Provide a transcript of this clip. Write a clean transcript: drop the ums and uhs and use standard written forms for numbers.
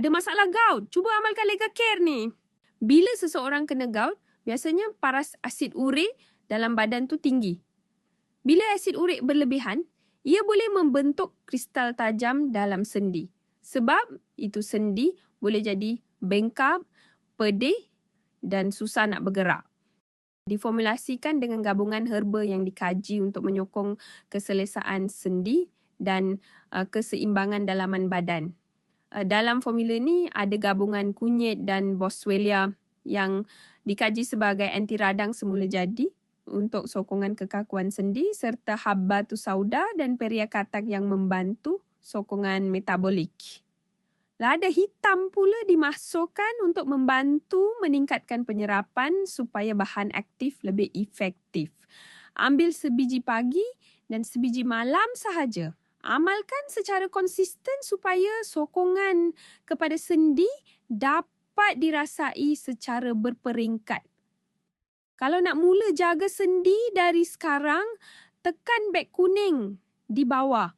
Ada masalah gout, cuba amalkan Lega Care ni. Bila seseorang kena gout, biasanya paras asid urik dalam badan tu tinggi. Bila asid urik berlebihan, ia boleh membentuk kristal tajam dalam sendi. Sebab itu sendi boleh jadi bengkak, pedih dan susah nak bergerak. Diformulasikan dengan gabungan herba yang dikaji untuk menyokong keselesaan sendi dan keseimbangan dalaman badan. Dalam formula ni ada gabungan kunyit dan boswellia yang dikaji sebagai anti radang semula jadi untuk sokongan kekakuan sendi serta habbatus sauda dan periakatak yang membantu sokongan metabolik. Lada hitam pula dimasukkan untuk membantu meningkatkan penyerapan supaya bahan aktif lebih efektif. Ambil sebiji pagi dan sebiji malam sahaja. Amalkan secara konsisten supaya sokongan kepada sendi dapat dirasai secara berperingkat. Kalau nak mula jaga sendi dari sekarang, tekan beg kuning di bawah